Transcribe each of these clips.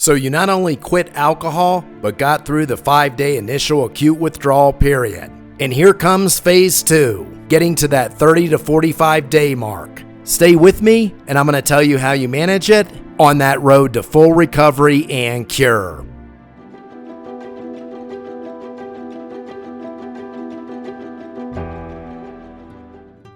So you not only quit alcohol, but got through the 5-day initial acute withdrawal period. And here comes phase 2, getting to that 30 to 45 day mark. Stay with me, and I'm going to tell you how you manage it on that road to full recovery and cure.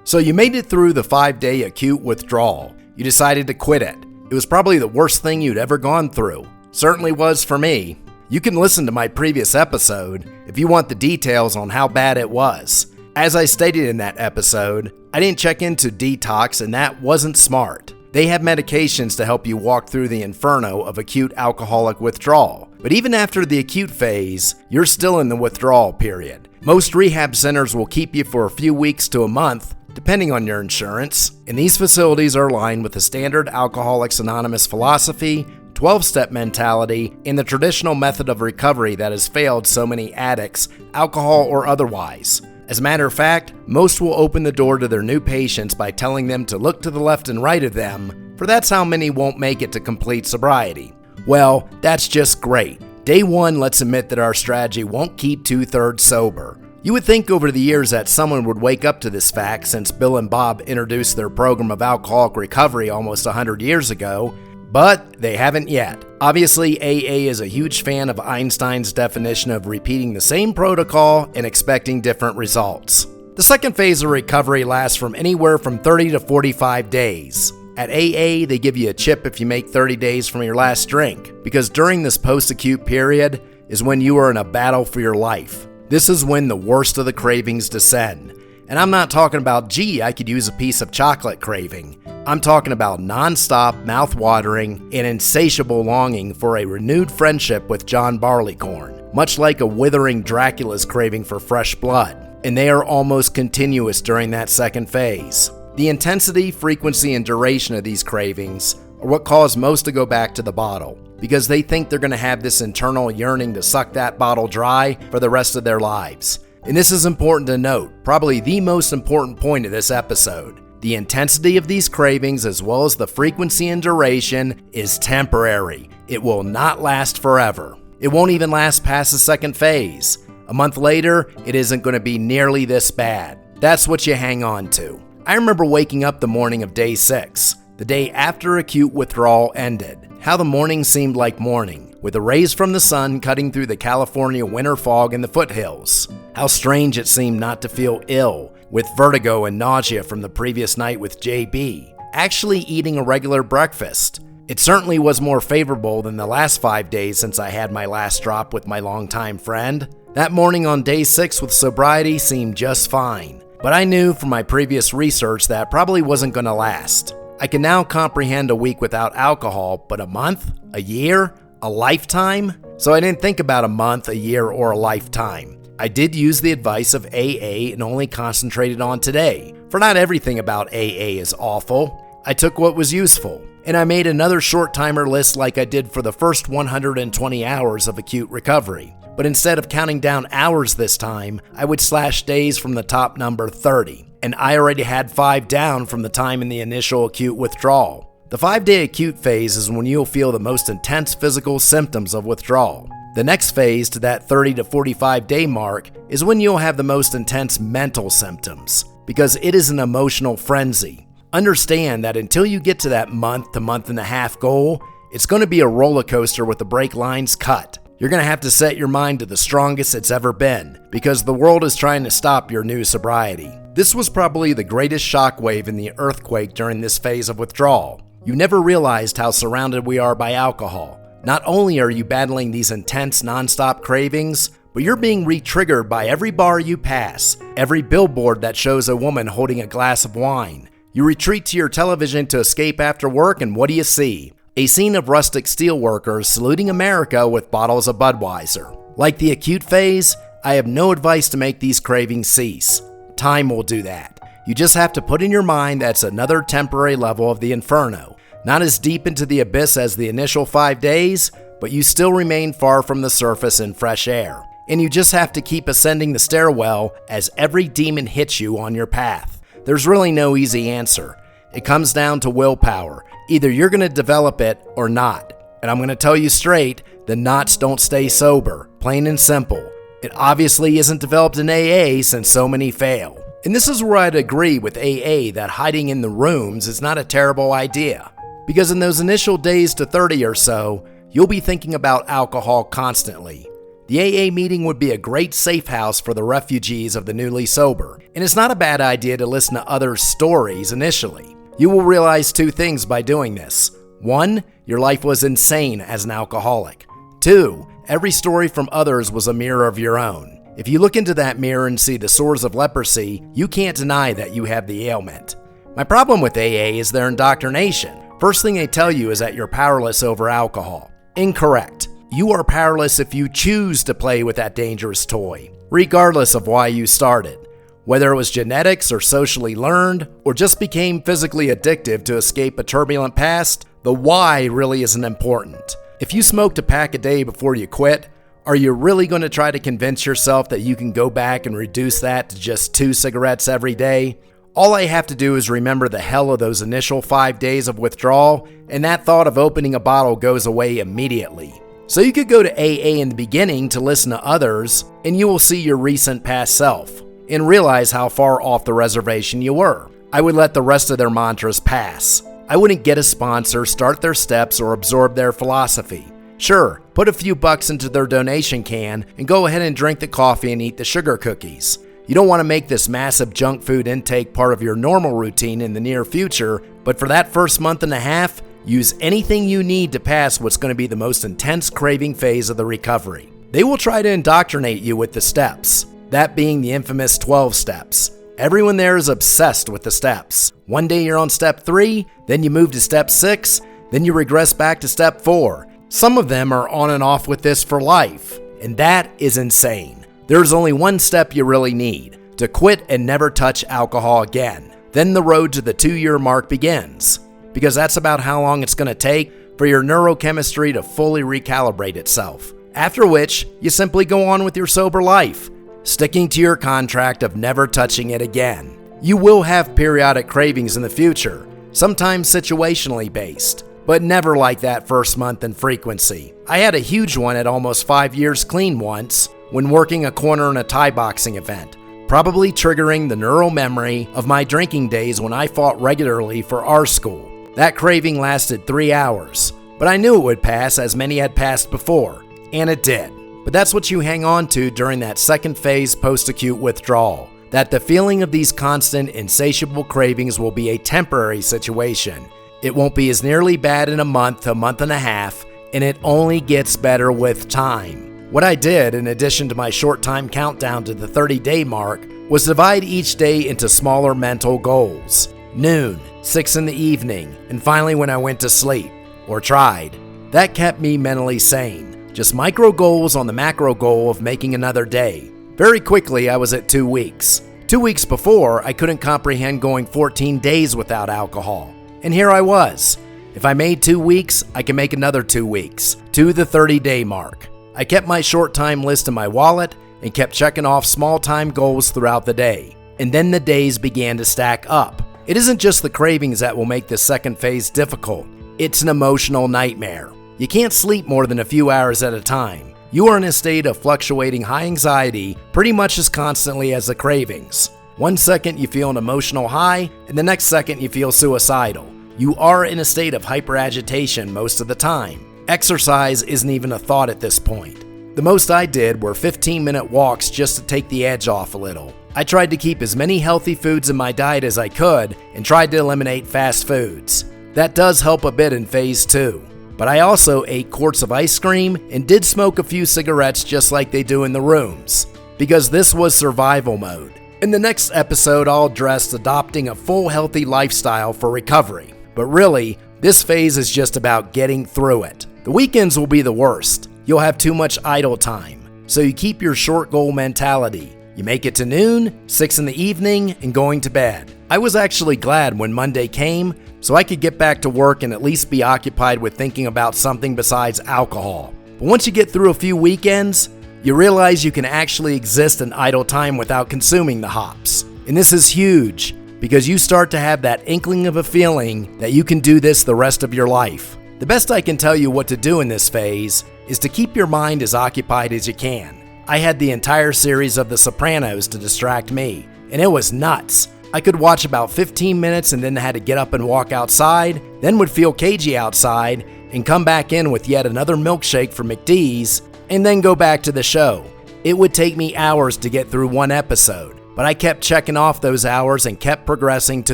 So you made it through the 5-day acute withdrawal. You decided to quit it. It was probably the worst thing you'd ever gone through. Certainly was for me. You can listen to my previous episode if you want the details on how bad it was. As I stated in that episode, I didn't check into Detox, and that wasn't smart. They have medications to help you walk through the inferno of acute alcoholic withdrawal. But even after the acute phase, you're still in the withdrawal period. Most rehab centers will keep you for a few weeks to a month, depending on your insurance, and these facilities are aligned with the standard Alcoholics Anonymous philosophy, 12-step mentality, and the traditional method of recovery that has failed so many addicts, alcohol or otherwise. As a matter of fact, most will open the door to their new patients by telling them to look to the left and right of them, for that's how many won't make it to complete sobriety. Well, that's just great. Day 1 let's admit that our strategy won't keep 2/3 sober. You would think over the years that someone would wake up to this fact since Bill and Bob introduced their program of alcoholic recovery almost 100 years ago, but they haven't yet. Obviously, AA is a huge fan of Einstein's definition of repeating the same protocol and expecting different results. The second phase of recovery lasts from anywhere from 30 to 45 days. At AA, they give you a chip if you make 30 days from your last drink, because during this post-acute period is when you are in a battle for your life. This is when the worst of the cravings descend. And I'm not talking about, gee, I could use a piece of chocolate craving. I'm talking about non-stop, mouth-watering, and insatiable longing for a renewed friendship with John Barleycorn, much like a withering Dracula's craving for fresh blood. And they are almost continuous during that second phase. The intensity, frequency, and duration of these cravings are what cause most to go back to the bottle, because they think they're going to have this internal yearning to suck that bottle dry for the rest of their lives. And this is important to note, probably the most important point of this episode. The intensity of these cravings, as well as the frequency and duration, is temporary. It will not last forever. It won't even last past the second phase. A month later, it isn't going to be nearly this bad. That's what you hang on to. I remember waking up the morning of day 6, the day after acute withdrawal ended. How the morning seemed like morning, with the rays from the sun cutting through the California winter fog in the foothills. How strange it seemed not to feel ill, with vertigo and nausea from the previous night with JB. Actually eating a regular breakfast. It certainly was more favorable than the last 5 days since I had my last drop with my longtime friend. That morning on day 6 with sobriety seemed just fine. But I knew from my previous research that probably wasn't going to last. I can now comprehend a week without alcohol, but a month? A year? A lifetime? So I didn't think about a month, a year, or a lifetime. I did use the advice of AA and only concentrated on today, for not everything about AA is awful. I took what was useful, and I made another short timer list like I did for the first 120 hours of acute recovery. But instead of counting down hours this time, I would slash days from the top number 30. And I already had 5 down from the time in the initial acute withdrawal. The 5-day acute phase is when you'll feel the most intense physical symptoms of withdrawal. The next phase to that 30 to 45 day mark is when you'll have the most intense mental symptoms, because it is an emotional frenzy. Understand that until you get to that month to month and a half goal, it's going to be a roller coaster with the brake lines cut. You're going to have to set your mind to the strongest it's ever been, because the world is trying to stop your new sobriety. This was probably the greatest shockwave in the earthquake during this phase of withdrawal. You never realized how surrounded we are by alcohol. Not only are you battling these intense non-stop cravings, but you're being re-triggered by every bar you pass, every billboard that shows a woman holding a glass of wine. You retreat to your television to escape after work, and what do you see? A scene of rustic steelworkers saluting America with bottles of Budweiser. Like the acute phase, I have no advice to make these cravings cease. Time will do that. You just have to put in your mind that's another temporary level of the inferno. Not as deep into the abyss as the initial 5 days, but you still remain far from the surface in fresh air. And you just have to keep ascending the stairwell as every demon hits you on your path. There's really no easy answer. It comes down to willpower. Either you're going to develop it or not. And I'm going to tell you straight, the knots don't stay sober, plain and simple. It obviously isn't developed in AA since so many fail. And this is where I'd agree with AA that hiding in the rooms is not a terrible idea. Because in those initial days to 30 or so, you'll be thinking about alcohol constantly. The AA meeting would be a great safe house for the refugees of the newly sober. And it's not a bad idea to listen to others' stories initially. You will realize two things by doing this. 1, your life was insane as an alcoholic. 2, every story from others was a mirror of your own. If you look into that mirror and see the sores of leprosy, you can't deny that you have the ailment. My problem with AA is their indoctrination. First thing they tell you is that you're powerless over alcohol. Incorrect. You are powerless if you choose to play with that dangerous toy, regardless of why you started. Whether it was genetics or socially learned, or just became physically addictive to escape a turbulent past, the why really isn't important. If you smoked a pack a day before you quit, are you really going to try to convince yourself that you can go back and reduce that to just 2 cigarettes every day? All I have to do is remember the hell of those initial 5 days of withdrawal, and that thought of opening a bottle goes away immediately. So you could go to AA in the beginning to listen to others, and you will see your recent past self, and realize how far off the reservation you were. I would let the rest of their mantras pass. I wouldn't get a sponsor, start their steps, or absorb their philosophy. Sure, put a few bucks into their donation can and go ahead and drink the coffee and eat the sugar cookies. You don't want to make this massive junk food intake part of your normal routine in the near future, but for that first month and a half, use anything you need to pass what's going to be the most intense craving phase of the recovery. They will try to indoctrinate you with the steps, that being the infamous 12 steps. Everyone there is obsessed with the steps. One day you're on step 3, then you move to step 6, then you regress back to step 4. Some of them are on and off with this for life, and that is insane. There's only one step you really need, to quit and never touch alcohol again. Then the road to the 2-year mark begins, because that's about how long it's going to take for your neurochemistry to fully recalibrate itself. After which, you simply go on with your sober life, sticking to your contract of never touching it again. You will have periodic cravings in the future, sometimes situationally based, but never like that first month in frequency. I had a huge one at almost 5 years clean once when working a corner in a Thai boxing event, probably triggering the neural memory of my drinking days when I fought regularly for our school. That craving lasted 3 hours, but I knew it would pass as many had passed before, and it did. But that's what you hang on to during that second phase post-acute withdrawal, that the feeling of these constant, insatiable cravings will be a temporary situation. It won't be as nearly bad in a month to a month and a half, and it only gets better with time. What I did, in addition to my short time countdown to the 30-day mark, was divide each day into smaller mental goals. Noon, 6 in the evening, and finally when I went to sleep, or tried. That kept me mentally sane. Just micro goals on the macro goal of making another day. Very quickly, I was at 2 weeks. 2 weeks before, I couldn't comprehend going 14 days without alcohol. And here I was. If I made 2 weeks, I can make another 2 weeks, to the 30-day mark. I kept my short time list in my wallet and kept checking off small time goals throughout the day. And then the days began to stack up. It isn't just the cravings that will make this second phase difficult. It's an emotional nightmare. You can't sleep more than a few hours at a time. You are in a state of fluctuating high anxiety pretty much as constantly as the cravings. 1 second you feel an emotional high, and the next second you feel suicidal. You are in a state of hyperagitation most of the time. Exercise isn't even a thought at this point. The most I did were 15-minute walks just to take the edge off a little. I tried to keep as many healthy foods in my diet as I could and tried to eliminate fast foods. That does help a bit in phase 2. But I also ate quarts of ice cream and did smoke a few cigarettes just like they do in the rooms, because this was survival mode. In the next episode, I'll address adopting a full healthy lifestyle for recovery. But really, this phase is just about getting through it. The weekends will be the worst. You'll have too much idle time, so you keep your short goal mentality. You make it to noon, 6 in the evening, and going to bed. I was actually glad when Monday came, so I could get back to work and at least be occupied with thinking about something besides alcohol. But once you get through a few weekends, you realize you can actually exist in idle time without consuming the hops. And this is huge, because you start to have that inkling of a feeling that you can do this the rest of your life. The best I can tell you what to do in this phase is to keep your mind as occupied as you can. I had the entire series of The Sopranos to distract me, and it was nuts. I could watch about 15 minutes and then had to get up and walk outside, then would feel cagey outside, and come back in with yet another milkshake from McD's, and then go back to the show. It would take me hours to get through one episode, but I kept checking off those hours and kept progressing to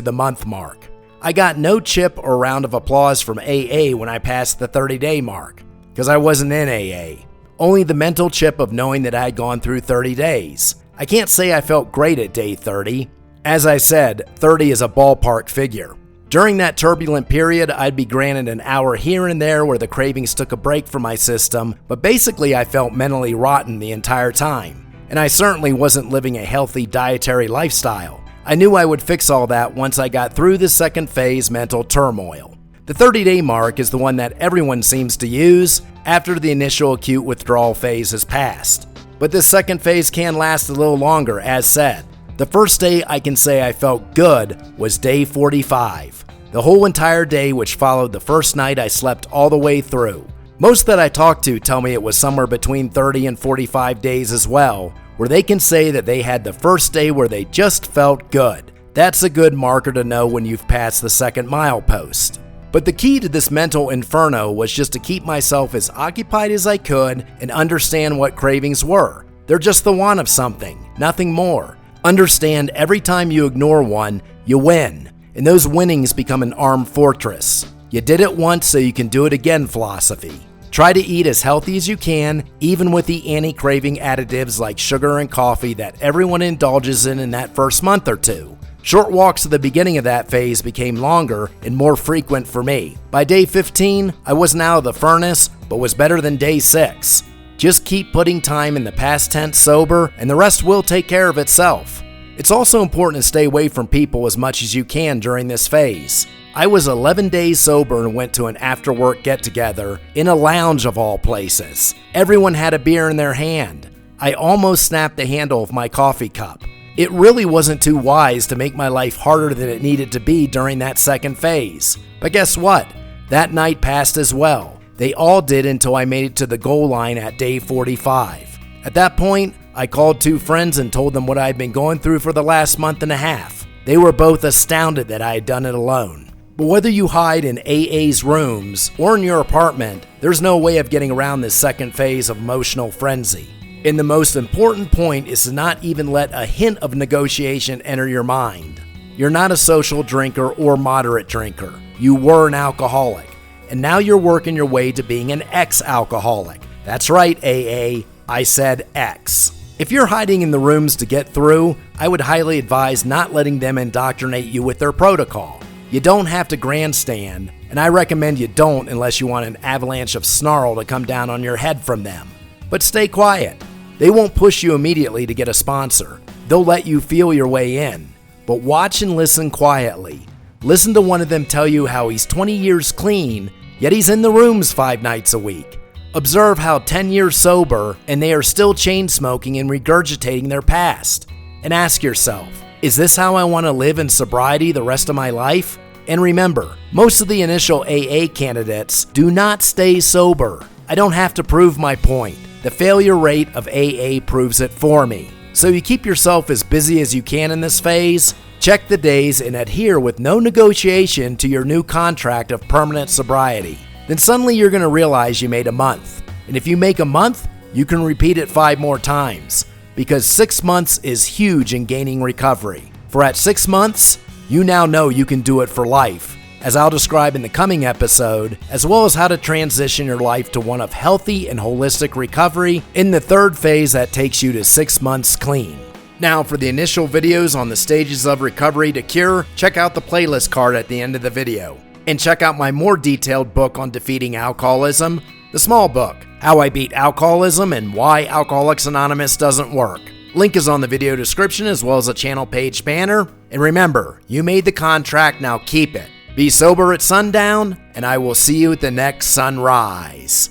the month mark. I got no chip or round of applause from AA when I passed the 30-day mark, because I wasn't in AA. Only the mental chip of knowing that I had gone through 30 days. I can't say I felt great at day 30. As I said, 30 is a ballpark figure. During that turbulent period, I'd be granted an hour here and there where the cravings took a break from my system, but basically I felt mentally rotten the entire time. And I certainly wasn't living a healthy dietary lifestyle. I knew I would fix all that once I got through the second phase mental turmoil. The 30-day mark is the one that everyone seems to use after the initial acute withdrawal phase has passed. But this second phase can last a little longer, as said. The first day I can say I felt good was day 45. The whole entire day which followed the first night I slept all the way through. Most that I talk to tell me it was somewhere between 30 and 45 days as well, where they can say that they had the first day where they just felt good. That's a good marker to know when you've passed the second milepost. But the key to this mental inferno was just to keep myself as occupied as I could and understand what cravings were. They're just the want of something, nothing more. Understand every time you ignore one, you win, and those winnings become an armed fortress. You did it once so you can do it again philosophy. Try to eat as healthy as you can, even with the anti-craving additives like sugar and coffee that everyone indulges in that first month or two. Short walks at the beginning of that phase became longer and more frequent for me. By day 15, I wasn't out of the furnace, but was better than day 6. Just keep putting time in the past tense sober, and the rest will take care of itself. It's also important to stay away from people as much as you can during this phase. I was 11 days sober and went to an after-work get-together in a lounge of all places. Everyone had a beer in their hand. I almost snapped the handle of my coffee cup. It really wasn't too wise to make my life harder than it needed to be during that second phase. But guess what? That night passed as well. They all did until I made it to the goal line at day 45. At that point, I called 2 friends and told them what I had been going through for the last month and a half. They were both astounded that I had done it alone. But whether you hide in AA's rooms or in your apartment, there's no way of getting around this second phase of emotional frenzy. And the most important point is to not even let a hint of negotiation enter your mind. You're not a social drinker or moderate drinker. You were an alcoholic. And now you're working your way to being an ex-alcoholic. That's right, AA. I said ex. If you're hiding in the rooms to get through, I would highly advise not letting them indoctrinate you with their protocol. You don't have to grandstand, and I recommend you don't unless you want an avalanche of snarl to come down on your head from them. But stay quiet. They won't push you immediately to get a sponsor. They'll let you feel your way in. But watch and listen quietly. Listen to one of them tell you how he's 20 years clean, yet he's in the rooms 5 nights a week. Observe how 10 years sober and they are still chain smoking and regurgitating their past. And ask yourself, is this how I want to live in sobriety the rest of my life? And remember, most of the initial AA candidates do not stay sober. I don't have to prove my point. The failure rate of AA proves it for me. So you keep yourself as busy as you can in this phase, check the days, and adhere with no negotiation to your new contract of permanent sobriety. Then suddenly you're going to realize you made a month. And if you make a month, you can repeat it 5 more times, because 6 months is huge in gaining recovery. For at 6 months, you now know you can do it for life, as I'll describe in the coming episode, as well as how to transition your life to one of healthy and holistic recovery in the third phase that takes you to 6 months clean. Now, for the initial videos on the stages of recovery to cure, check out the playlist card at the end of the video. And check out my more detailed book on defeating alcoholism, the small book, How I Beat Alcoholism and Why Alcoholics Anonymous Doesn't Work. Link is on the video description as well as a channel page banner. And remember, you made the contract, now keep it. Be sober at sundown, and I will see you at the next sunrise.